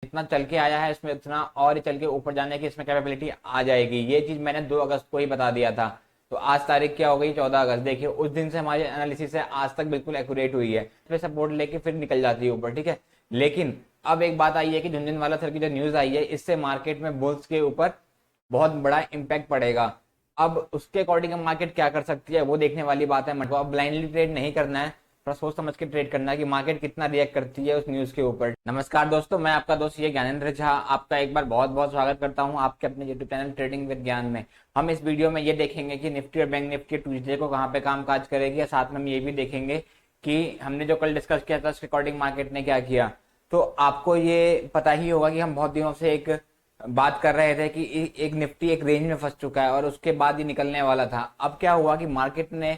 इतना चल के आया है इसमें इतना और चल के ऊपर जाने की इसमें कैपेबिलिटी आ जाएगी। ये चीज मैंने 2 अगस्त को ही बता दिया था। तो आज तारीख क्या हो गई, 14 अगस्त। देखिए उस दिन से हमारी एनालिसिस है आज तक बिल्कुल एक्यूरेट हुई है। फिर सपोर्ट लेके फिर निकल जाती है ऊपर, ठीक है। लेकिन अब एक बात आई है कि झुनझुनवाला सर की जो न्यूज आई है इससे मार्केट में बुल्स के ऊपर बहुत बड़ा इम्पैक्ट पड़ेगा। अब उसके अकॉर्डिंग मार्केट क्या कर सकती है वो देखने वाली बात है। मतलब अब ब्लाइंडली ट्रेड नहीं करना है, थोड़ा सोच समझ के ट्रेड करना है कि मार्केट कितना रिएक्ट करती है उस न्यूज के ऊपर। नमस्कार दोस्तों, मैं आपका दोस्त ये ज्ञानेंद्र झा आपका एक बार बहुत बहुत स्वागत करता हूं आपके अपने यूट्यूब चैनल ट्रेडिंग विद ज्ञान में। हम इस वीडियो में ये देखेंगे कि निफ्टी और बैंक निफ्टी ट्यूजडे को कहाँ पे काम काज करेगी, और साथ में हम ये भी देखेंगे कि हमने जो कल डिस्कस किया था उसके अकॉर्डिंग मार्केट ने क्या किया। तो आपको ये पता ही होगा कि हम बहुत दिनों से एक बात कर रहे थे कि एक निफ्टी एक रेंज में फंस चुका है और उसके बाद ही निकलने वाला था। अब क्या हुआ कि मार्केट ने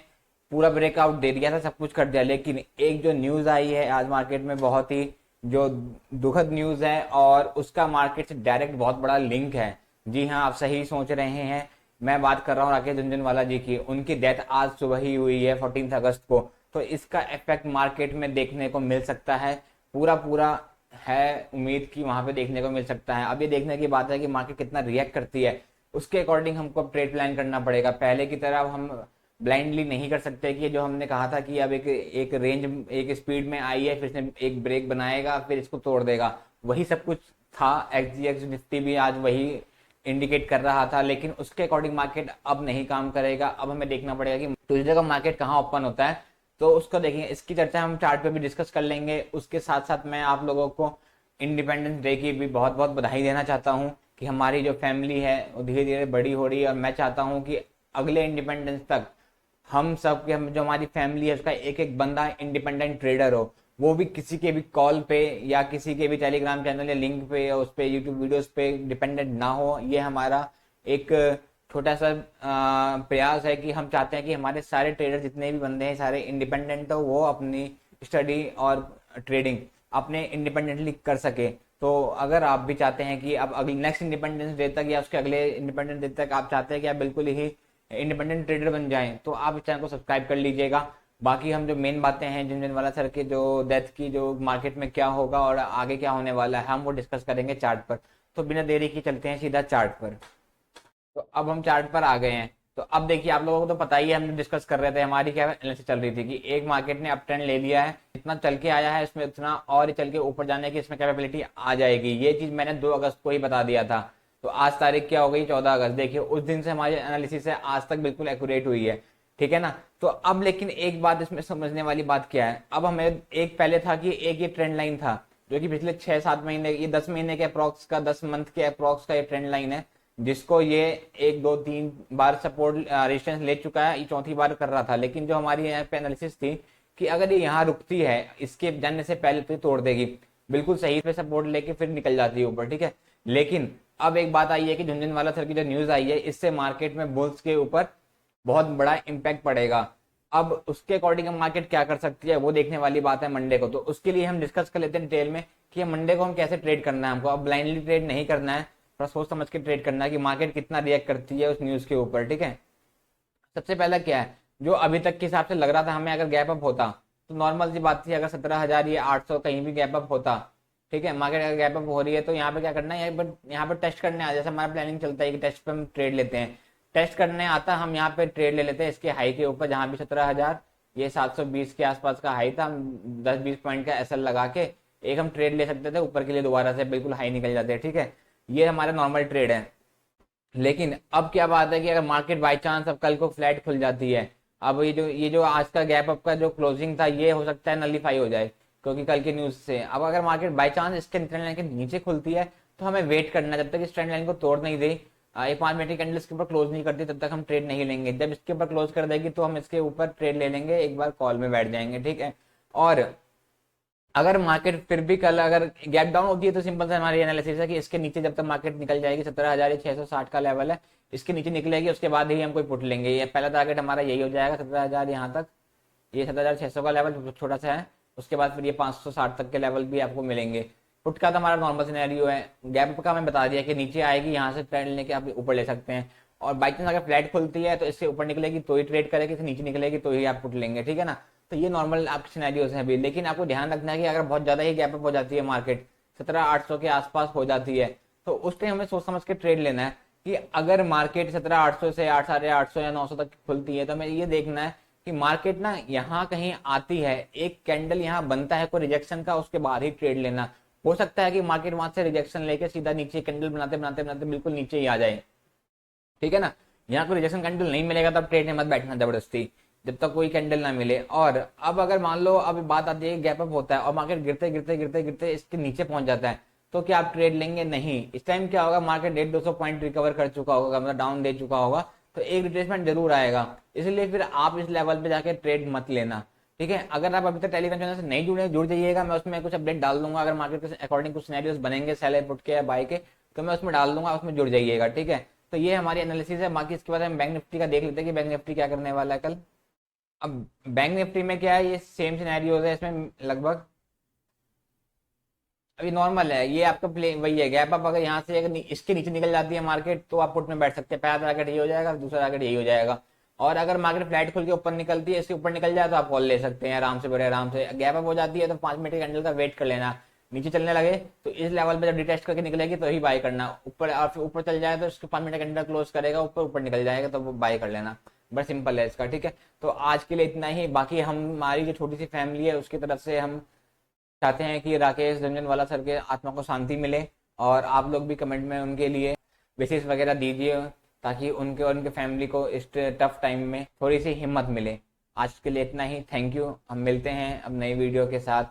पूरा ब्रेकआउट दे दिया था, सब कुछ कर दिया, लेकिन एक जो न्यूज आई है आज मार्केट में बहुत ही जो दुखद न्यूज है और उसका मार्केट से डायरेक्ट बहुत बड़ा लिंक है। जी हाँ, आप सही सोच रहे हैं, मैं बात कर रहा हूँ राकेश झुनझुनवाला जी की। उनकी डेथ आज सुबह ही हुई है 14 अगस्त को। तो इसका इफेक्ट मार्केट में देखने को मिल सकता है, पूरा पूरा है उम्मीद की वहां पे देखने को मिल सकता है। अब ये देखने की बात है कि मार्केट कितना रिएक्ट करती है, उसके अकॉर्डिंग हमको अब ट्रेड प्लान करना पड़ेगा। पहले की तरह अब हम ब्लाइंडली नहीं कर सकते कि जो हमने कहा था कि अब एक रेंज एक स्पीड में आई है, फिर इसने एक ब्रेक बनाएगा फिर इसको तोड़ देगा, वही सब कुछ था। एक्सजीएक्स निफ्टी भी आज वही इंडिकेट कर रहा था, लेकिन उसके अकॉर्डिंग मार्केट अब नहीं काम करेगा। अब हमें देखना पड़ेगा कि ट्यूजडे का मार्केट कहाँ ओपन होता है, तो उसको देखेंगे। इसकी चर्चा हम चार्ट पे भी डिस्कस कर लेंगे। उसके साथ साथ मैं आप लोगों को इंडिपेंडेंस डे की भी बहुत बहुत बधाई देना चाहता हूँ कि हमारी जो फैमिली है वो धीरे धीरे बड़ी हो रही है, और मैं चाहता हूँ कि अगले इंडिपेंडेंस तक हम सब के जो हमारी फैमिली है उसका एक एक बंदा इंडिपेंडेंट ट्रेडर हो, वो भी किसी के भी कॉल पे या किसी के भी टेलीग्राम चैनल या लिंक पे या उस पे यूट्यूब वीडियोस पे डिपेंडेंट ना हो। ये हमारा एक छोटा सा प्रयास है कि हम चाहते हैं कि हमारे सारे ट्रेडर जितने भी बंदे हैं सारे इंडिपेंडेंट हो, वो अपनी स्टडी और ट्रेडिंग अपने इंडिपेंडेंटली कर सके। तो अगर आप भी चाहते हैं कि अब अगले नेक्स्ट इंडिपेंडेंस डे तक या उसके अगले इंडिपेंडेंस डे तक आप चाहते हैं कि आप बिल्कुल ही इंडिपेंडेंट ट्रेडर बन जाएं, तो आप इस चैनल को सब्सक्राइब कर लीजिएगा। बाकी हम जो मेन बातें हैं झुनझुनवाला सर के जो डेथ की, जो मार्केट में क्या होगा और आगे क्या होने वाला है, हम वो डिस्कस करेंगे चार्ट पर। तो बिना देरी की चलते हैं सीधा चार्ट पर। तो अब हम चार्ट पर आ गए हैं। तो अब देखिए आप लोगों को तो पता ही है, हमने डिस्कस कर रहे थे, हमारी क्या एनालिसिस चल रही थी कि एक मार्केट ने अप ट्रेंड ले लिया है, इतना चल के आया है इसमें इतना और चल के ऊपर जाने की इसमें कैपेबिलिटी आ जाएगी। ये चीज मैंने 2 अगस्त को ही बता दिया था। तो आज तारीख क्या हो गई, 14 अगस्त। देखिए उस दिन से हमारी एनालिसिस है आज तक बिल्कुल एक्यूरेट हुई है, ठीक है ना। तो अब लेकिन एक बात इसमें समझने वाली बात क्या है, अब हमें एक पहले था कि एक ये ट्रेंड लाइन था जो कि पिछले 6-7 महीने, ये 10 महीने के अप्रॉक्स का, 10 मंथ के अप्रॉक्स का ये ट्रेंड लाइन है, जिसको ये 1 2 3 बार सपोर्ट रेजिस्टेंस ले चुका है, ये चौथी बार कर रहा था। लेकिन जो हमारी यहाँ पे एनालिसिस थी कि अगर ये यहाँ रुकती है इसके जाने से पहले तो तोड़ देगी, बिल्कुल सही पे सपोर्ट लेके फिर निकल जाती है ऊपर, ठीक है। लेकिन अब एक बात आई है कि झुनझुनवाला सर की जो न्यूज आई है इससे मार्केट में बुल्स के ऊपर बहुत बड़ा इम्पैक्ट पड़ेगा। अब उसके अकॉर्डिंग मार्केट क्या कर सकती है वो देखने वाली बात है मंडे को। तो उसके लिए हम डिस्कस कर लेते हैं डिटेल में कि मंडे को हम कैसे ट्रेड करना है। हमको अब ब्लाइंडली ट्रेड नहीं करना है, थोड़ा सोच समझ के ट्रेड करना है कि मार्केट कितना रिएक्ट करती है उस न्यूज के ऊपर, ठीक है। सबसे पहला क्या है, जो अभी तक के हिसाब से लग रहा था हमें, अगर गैप अप होता तो नॉर्मल सी बात थी, अगर 17,000 या 800 कहीं भी गैप अप होता, ठीक है, मार्केट अगर गैप अप हो रही है तो यहाँ पे क्या करना है, यहाँ पर टेस्ट करने आ, जैसे हमारा प्लानिंग चलता है कि टेस्ट पे हम ट्रेड लेते हैं, टेस्ट करने आता हम यहाँ पे ट्रेड ले लेते हैं इसके हाई के ऊपर, जहाँ भी 17,000 ये 720 के आसपास का हाई था। हम 10-20 पॉइंट का एसएल लगा के एक हम ट्रेड ले सकते थे ऊपर के लिए, दोबारा से बिल्कुल हाई निकल जाते हैं, ठीक है। ये हमारा नॉर्मल ट्रेड है। लेकिन अब क्या बात है कि अगर मार्केट बाई चांस अब कल को फ्लैट खुल जाती है, अब ये जो आज का गैप अप का जो क्लोजिंग था ये हो सकता है नलीफाई हो जाए, क्योंकि कल की न्यूज से। अब अगर मार्केट बाई चांस इसके ट्रेंड लाइन के नीचे खुलती है तो हमें वेट करना, जब तक इस ट्रेंड लाइन को तोड़ नहीं दे, ये 5 मिनट की कैंडल इसके ऊपर क्लोज नहीं करती तब तक हम ट्रेड नहीं लेंगे। जब इसके ऊपर क्लोज कर देगी तो हम इसके ऊपर ट्रेड ले लेंगे, एक बार कॉल में बैठ जाएंगे, ठीक है। और अगर मार्केट फिर भी कल अगर गैप डाउन होती है तो सिंपल से हमारी एनालिसिस है कि इसके नीचे जब तक मार्केट निकल जाएगी, 17,660 का लेवल है, इसके नीचे निकलेगी उसके बाद ही हम कोई पुट लेंगे। ये पहला टारगेट हमारा यही हो जाएगा 17,000 यहाँ तक, ये 17,600 का लेवल छोटा सा है, उसके बाद फिर ये 560 तक के लेवल भी आपको मिलेंगे। पुट का तो हमारा नॉर्मल सिनेरियो है, गैप का हमें बता दिया कि नीचे आएगी, यहाँ से ट्रेंड लेके आप ऊपर ले सकते हैं। और बाई चांस अगर फ्लैट खुलती है तो इससे ऊपर निकलेगी तो ही ट्रेड करेगी, इससे नीचे निकलेगी तो ही आप पुट लेंगे, ठीक है ना। तो ये नॉर्मल आपके सिनेरियोज हैं अभी। लेकिन आपको ध्यान रखना है कि अगर बहुत ज्यादा ही गैप अप हो जाती है मार्केट, 17,800 के आसपास हो जाती है, तो उस टाइम हमें सोच समझ के ट्रेड लेना है कि अगर मार्केट 17,800 से 8,800 या 900 तक खुलती है तो हमें ये देखना है कि मार्केट ना यहाँ कहीं आती है, एक कैंडल यहाँ बनता है कोई रिजेक्शन का, उसके बाद ही ट्रेड लेना। हो सकता है कि मार्केट वहां से रिजेक्शन लेके सीधा नीचे कैंडल बनाते बनाते बनाते बिल्कुल नीचे ही आ जाए, ठीक है ना। यहाँ कोई रिजेक्शन कैंडल नहीं मिलेगा तब ट्रेड में मत बैठना जबरदस्ती, जब तक कोई कैंडल ना मिले। और अब अगर मान लो अब बात आती है गैप अप होता है और मार्केट गिरते गिरते गिरते गिरते इसके नीचे पहुंच जाता है, तो क्या आप ट्रेड लेंगे? नहीं। इस टाइम क्या होगा, मार्केट 150-200 पॉइंट रिकवर कर चुका होगा, मतलब डाउन दे चुका होगा, तो एक रिट्रेसमेंट जरूर आएगा। इसलिए फिर आप इस लेवल पे जाके ट्रेड मत लेना, ठीक है। अगर आप अभी तक टेलीग्राम चैनल से नहीं जुड़े, जुड़ जाइएगा, मैं उसमें कुछ अपडेट डाल दूंगा। अगर मार्केट के अकॉर्डिंग कुछ सिनेरियोस बनेंगे सेल पुट के या बाय के, तो मैं उसमें डाल दूंगा, उसमें जुड़ जाइएगा, ठीक है। तो ये हमारी एनालिसिस है। बाकी इसके बाद हम बैंक निफ्टी का देख लेते हैं कि बैंक निफ्टी क्या करने वाला है कल। अब बैंक निफ्टी में क्या है, ये सेम सिनेरियोज है इसमें लगभग। अभी नॉर्मल है ये आपका प्ले, वही है गैप अप। अगर यहाँ से अगर इसके नीचे निकल जाती है मार्केट तो आप पुट में बैठ सकते हैं, पहला टारगेट ये हो जाएगा, दूसरा टारगेट यही हो जाएगा। और अगर मार्केट फ्लैट खुल के ऊपर निकलती है, इसके ऊपर निकल जाए तो आप कॉल ले सकते हैं आराम से, बड़े आराम से। गैप अप हो जाती है तो 5 मिनट के कैंडल का वेट कर लेना, नीचे चलने लगे तो इस लेवल पे जब डिटेस्ट करके निकलेगी तो ही बाय करना। ऊपर और फिर ऊपर चल जाए तो इसके 5 मिनट कैंडल क्लोज करेगा, ऊपर ऊपर निकल जाएगा तो वो बाय कर लेना। बड़ा सिंपल है इसका, ठीक है। तो आज के लिए इतना ही। बाकी हमारी जो छोटी सी फैमिली है उसकी तरफ से हम चाहते हैं कि राकेश झंझनवाला सर के आत्मा को शांति मिले, और आप लोग भी कमेंट में उनके लिए विशेष वगैरह दीजिए ताकि उनके और उनके फैमिली को इस टफ टाइम में थोड़ी सी हिम्मत मिले। आज के लिए इतना ही। Thank you. हम मिलते हैं अब नई वीडियो के साथ।